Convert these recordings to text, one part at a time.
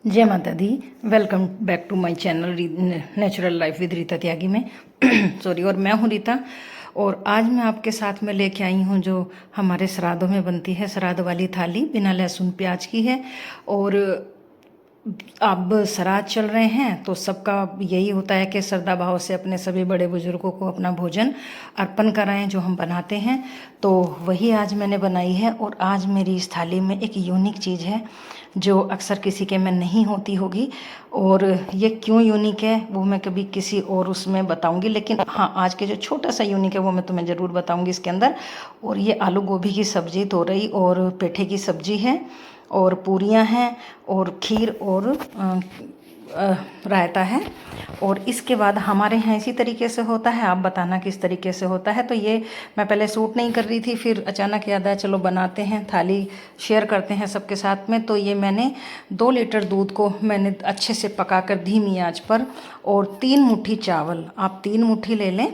जय माता दी। Welcome back to my channel natural life with Rita Tyagi में सॉरी। और मैं हूँ रीता। और आज मैं आपके साथ में लेके आई हूँ जो हमारे श्राद्धों में बनती है, श्राद्ध वाली थाली बिना लहसुन प्याज की है। और अब श्राद्ध चल रहे हैं तो सबका यही होता है कि श्रद्धा भाव से अपने सभी बड़े बुजुर्गों को अपना भोजन अर्पण कराएं जो हम बनाते हैं। तो वही आज मैंने बनाई है। और आज मेरी इस थाली में एक यूनिक चीज़ है जो अक्सर किसी के में नहीं होती होगी। और ये क्यों यूनिक है वो मैं कभी किसी और उसमें बताऊंगी, लेकिन हाँ, आज के जो छोटा सा यूनिक है वो मैं तुम्हें ज़रूर बताऊंगी इसके अंदर। और ये आलू गोभी की सब्ज़ी, तोरई और पेठे की सब्ज़ी है, और पूरियाँ हैं, और खीर, और रायता है। और इसके बाद हमारे यहाँ इसी तरीके से होता है। आप बताना किस तरीके से होता है। तो ये मैं पहले सूट नहीं कर रही थी, फिर अचानक याद आया चलो बनाते हैं, थाली शेयर करते हैं सबके साथ में। तो ये मैंने 2 लीटर दूध को मैंने अच्छे से पकाकर धीमी आंच पर, और 3 मुट्ठी चावल, आप 3 मुट्ठी ले लें,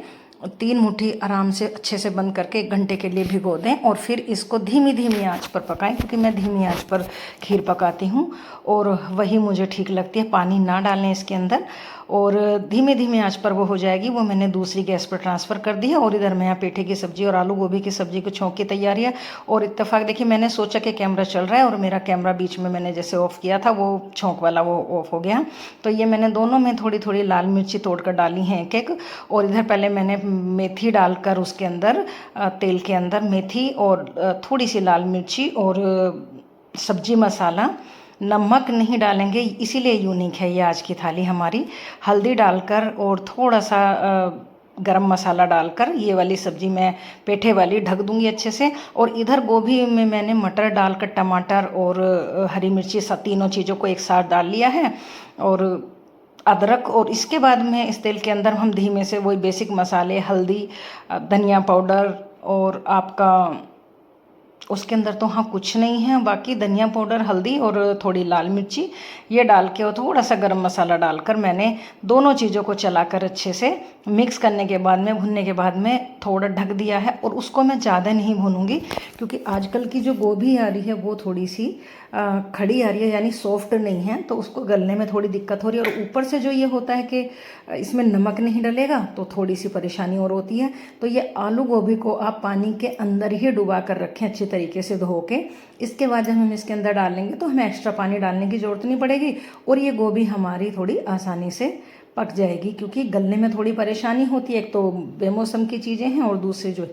3 मुट्ठी आराम से अच्छे से बंद करके 1 घंटे के लिए भिगो दें। और फिर इसको धीमी धीमी आंच पर पकाएं, क्योंकि मैं धीमी आंच पर खीर पकाती हूँ और वही मुझे ठीक लगती है। पानी ना डालें इसके अंदर, और धीमे धीमे आंच पर वो हो जाएगी। वो मैंने दूसरी गैस पर ट्रांसफ़र कर दी है। और इधर मैं यहाँ पेठे की सब्ज़ी और आलू गोभी की सब्ज़ी को छौंक की तैयारी है। और इत्तेफाक देखिए, मैंने सोचा कि कैमरा चल रहा है और मेरा कैमरा बीच में मैंने जैसे ऑफ़ किया था वो छौंक वाला वो ऑफ़ हो गया। तो ये मैंने दोनों में थोड़ी थोड़ी लाल मिर्ची तोड़कर डाली हैं एक एक। और इधर पहले मैंने मेथी डालकर उसके अंदर तेल के अंदर मेथी और थोड़ी सी लाल मिर्ची और सब्जी मसाला, नमक नहीं डालेंगे इसीलिए यूनिक है ये आज की थाली हमारी। हल्दी डालकर और थोड़ा सा गरम मसाला डालकर ये वाली सब्ज़ी मैं पेठे वाली ढक दूंगी अच्छे से। और इधर गोभी में मैंने मटर डालकर, टमाटर और हरी मिर्ची, सब तीनों चीज़ों को एक साथ डाल लिया है, और अदरक। और इसके बाद में इस तेल के अंदर हम धीमे से वही बेसिक मसाले, हल्दी, धनिया पाउडर, और आपका उसके अंदर तो हाँ कुछ नहीं है, बाकी धनिया पाउडर, हल्दी और थोड़ी लाल मिर्ची ये डाल के, और थोड़ा सा गरम मसाला डालकर मैंने दोनों चीज़ों को चलाकर अच्छे से मिक्स करने के बाद में, भुनने के बाद में थोड़ा ढक दिया है। और उसको मैं ज़्यादा नहीं भूनूंगी, क्योंकि आजकल की जो गोभी आ रही है वो थोड़ी सी खड़ी आ रही है, यानी सॉफ्ट नहीं है, तो उसको गलने में थोड़ी दिक्कत हो रही है। और ऊपर से जो ये होता है कि इसमें नमक नहीं डलेगा तो थोड़ी सी परेशानी और होती है। तो ये आलू गोभी को आप पानी के अंदर ही डुबा कर रखें अच्छी तरीके से धो के। इसके बाद जब हम इसके अंदर डालेंगे तो हमें एक्स्ट्रा पानी डालने की ज़रूरत नहीं पड़ेगी, और ये गोभी हमारी थोड़ी आसानी से पक जाएगी, क्योंकि गलने में थोड़ी परेशानी होती है। एक तो बेमौसम की चीज़ें हैं, और दूसरी जो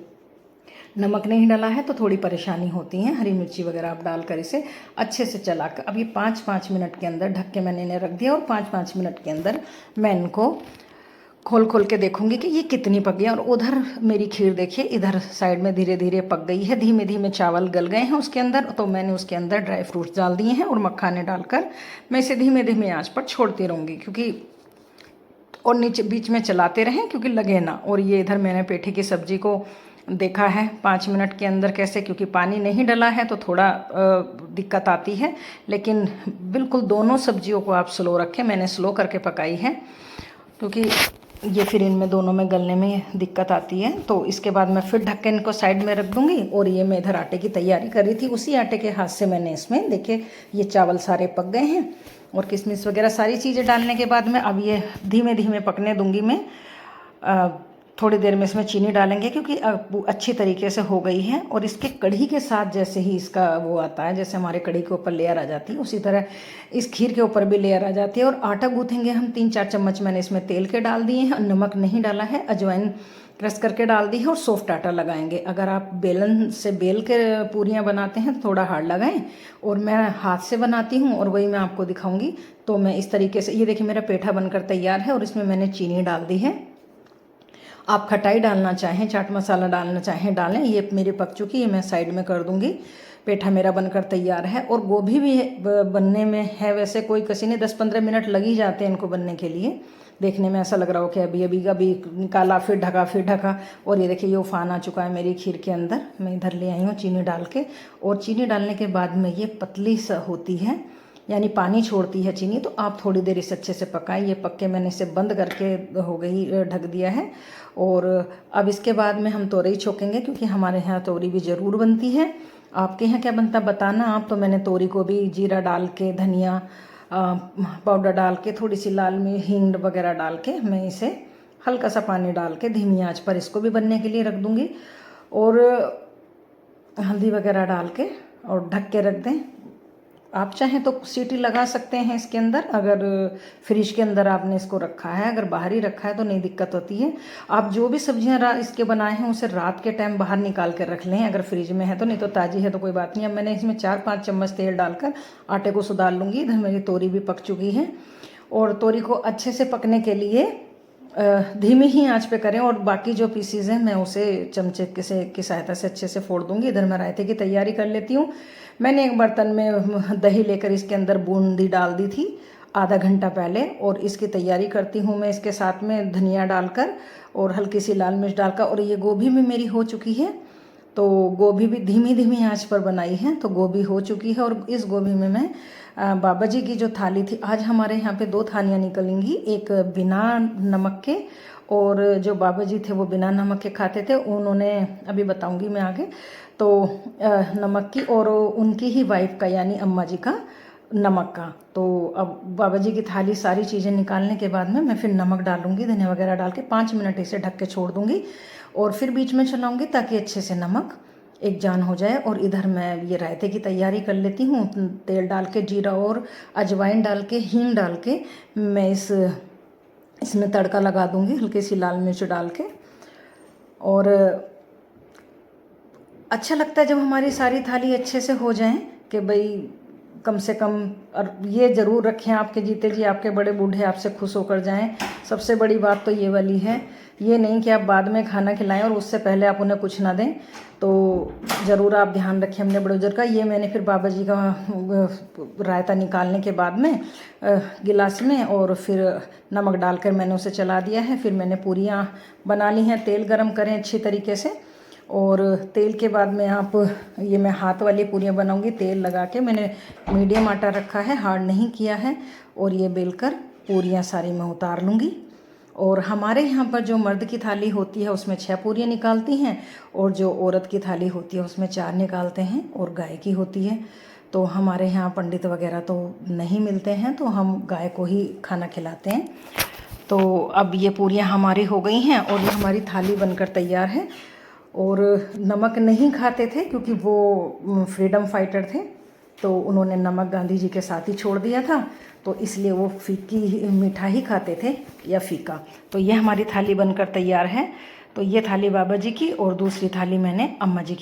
नमक नहीं डाला है तो थोड़ी परेशानी होती है। हरी मिर्ची वगैरह आप डालकर इसे अच्छे से चलाकर, अब ये 5-5 मिनट के अंदर ढक के मैंने इन्हें रख दिया। और 5-5 मिनट के अंदर मैं इनको खोल खोल के देखूंगी कि ये कितनी पक गई। और उधर मेरी खीर देखिए, इधर साइड में धीरे धीरे पक गई है, धीमे धीमे चावल गल गए हैं उसके अंदर। तो मैंने उसके अंदर ड्राई फ्रूट्स डाल दिए हैं और मखाने डालकर मैं इसे धीमे धीमे आंच पर छोड़ती रहूँगी, क्योंकि और नीचे बीच में चलाते रहें क्योंकि लगे ना। और ये इधर मैंने पेठे की सब्ज़ी को देखा है 5 मिनट के अंदर कैसे, क्योंकि पानी नहीं डला है तो थोड़ा दिक्कत आती है, लेकिन बिल्कुल दोनों सब्जियों को आप स्लो रखें। मैंने स्लो करके पकाई है, क्योंकि ये फिर इनमें दोनों में गलने में दिक्कत आती है। तो इसके बाद मैं फिर ढक्कन को साइड में रख दूंगी। और ये मैं इधर आटे की तैयारी कर रही थी, उसी आटे के हाथ से मैंने इसमें देखिए ये चावल सारे पक गए हैं, और किशमिश वगैरह सारी चीज़ें डालने के बाद में अब ये धीमे धीमे पकने दूंगी मैं। थोड़ी देर में इसमें चीनी डालेंगे, क्योंकि अच्छी तरीके से हो गई है। और इसके कढ़ी के साथ जैसे ही इसका वो आता है, जैसे हमारे कढ़ी के ऊपर लेयर आ जाती है, उसी तरह इस खीर के ऊपर भी लेयर आ जाती है। और आटा गूँथेंगे हम, 3-4 चम्मच मैंने इसमें तेल के डाल दिए हैं, नमक नहीं डाला है, अजवाइन क्रश करके डाल दी है, और सॉफ्ट आटा लगाएंगे। अगर आप बेलन से बेल के पूरियाँ बनाते हैं तो थोड़ा हार्ड लगाएं, और मैं हाथ से बनाती हूँ और वही मैं आपको दिखाऊंगी। तो मैं इस तरीके से, ये देखिए मेरा पेठा बनकर तैयार है, और इसमें मैंने चीनी डाल दी है। आप खटाई डालना चाहें, चाट मसाला डालना चाहें डालें। ये मेरी पक चुकी है, मैं साइड में कर दूंगी। पेठा मेरा बनकर तैयार है। और गोभी भी बनने में है वैसे कोई कसी नहीं, 10-15 मिनट लग ही जाते हैं इनको बनने के लिए। देखने में ऐसा लग रहा हो कि अभी अभी अभी निकाला, फिर ढका, फिर ढका। और ये देखिए ये उफान आ चुका है मेरी खीर के अंदर। मैं इधर ले आई हूँ चीनी डाल के, और चीनी डालने के बाद में ये पतली सा होती है, यानी पानी छोड़ती है चीनी। तो आप थोड़ी देर इसे अच्छे से पकाएं। ये पक के मैंने इसे बंद करके हो गई, ढक दिया है। और अब इसके बाद में हम तोरई छोकेंगे, क्योंकि हमारे यहाँ तोरी भी ज़रूर बनती है। आपके यहाँ क्या बनता बताना आप। तो मैंने तोरी को भी जीरा डाल के, धनिया पाउडर डाल के, थोड़ी सी लाल मिर्च, हींग वगैरह डाल के मैं इसे हल्का सा पानी डाल के धीमी आंच पर इसको भी बनने के लिए रख दूँगी। और हल्दी वगैरह डाल के और ढक के रख दें। आप चाहें तो सीटी लगा सकते हैं इसके अंदर, अगर फ्रिज के अंदर आपने इसको रखा है, अगर बाहर ही रखा है तो नहीं दिक्कत होती है। आप जो भी सब्जियां इसके बनाए हैं उसे रात के टाइम बाहर निकाल कर रख लें, अगर फ्रिज में है तो, नहीं तो ताज़ी है तो कोई बात नहीं। अब मैंने इसमें 4-5 चम्मच तेल डालकर आटे को सुधार लूँगी। इधर मेरी तोरी भी पक चुकी है और तोरी को अच्छे से पकने के लिए धीमी ही आंच पे करें और बाकी जो पीसीज हैं मैं उसे चमचे की सहायता से अच्छे से फोड़ दूंगी। इधर मैं रायते की तैयारी कर लेती हूँ। मैंने एक बर्तन में दही लेकर इसके अंदर बूंदी डाल दी थी आधा घंटा पहले और इसकी तैयारी करती हूँ मैं। इसके साथ में धनिया डालकर और हल्की सी लाल मिर्च डालकर, और ये गोभी भी मेरी हो चुकी है, तो गोभी भी धीमी धीमी आंच पर बनाई है, तो गोभी हो चुकी है। और इस गोभी में मैं बाबा जी की जो थाली थी, आज हमारे यहाँ पे 2 थालियाँ निकलेंगी, एक बिना नमक के, और जो बाबा जी थे वो बिना नमक के खाते थे, उन्होंने अभी बताऊंगी मैं आगे, तो नमक की, और उनकी ही वाइफ का यानी अम्मा जी का नमक का। तो अब बाबा जी की थाली सारी चीज़ें निकालने के बाद में मैं फिर नमक डालूंगी, धनिया वगैरह डाल के 5 मिनट इसे ढक के छोड़ दूंगी और फिर बीच में चलाऊंगी ताकि अच्छे से नमक एक जान हो जाए। और इधर मैं ये रायते की तैयारी कर लेती हूँ। तेल डाल के, जीरा और अजवाइन डाल के, हींग डाल के मैं इसमें तड़का लगा दूंगी, हल्की सी लाल मिर्च डाल के। और अच्छा लगता है जब हमारी सारी थाली अच्छे से हो जाए कि भाई कम से कम, और ये ज़रूर रखें आपके जीते जी आपके बड़े बूढ़े आपसे खुश होकर जाएं। सबसे बड़ी बात तो ये वाली है, ये नहीं कि आप बाद में खाना खिलाएं और उससे पहले आप उन्हें कुछ ना दें। तो ज़रूर आप ध्यान रखें अपने बड़े बुजुर्ग का। ये मैंने फिर बाबा जी का रायता निकालने के बाद में गिलास में और फिर नमक डालकर मैंने उसे चला दिया है। फिर मैंने पूरियाँ बना ली हैं। तेल गरम करें अच्छी तरीके से, और तेल के बाद में आप, ये मैं हाथ वाली पूरियाँ बनाऊंगी। तेल लगा के मैंने मीडियम आटा रखा है, हार्ड नहीं किया है, और ये बेलकर पूरियाँ सारी मैं उतार लूँगी। और हमारे यहाँ पर जो मर्द की थाली होती है उसमें 6 पूरियाँ निकालती हैं, और जो औरत की थाली होती है उसमें 4 निकालते हैं, और गाय की होती है। तो हमारे यहाँ पंडित वगैरह तो नहीं मिलते हैं, तो हम गाय को ही खाना खिलाते हैं। तो अब ये पूरियाँ हमारी हो गई हैं और ये हमारी थाली बनकर तैयार है। और नमक नहीं खाते थे क्योंकि वो फ्रीडम फाइटर थे, तो उन्होंने नमक गांधी जी के साथ ही छोड़ दिया था, तो इसलिए वो फीकी मीठा ही खाते थे या फीका। तो ये हमारी थाली बनकर तैयार है। तो ये थाली बाबा जी की और दूसरी थाली मैंने अम्मा जी की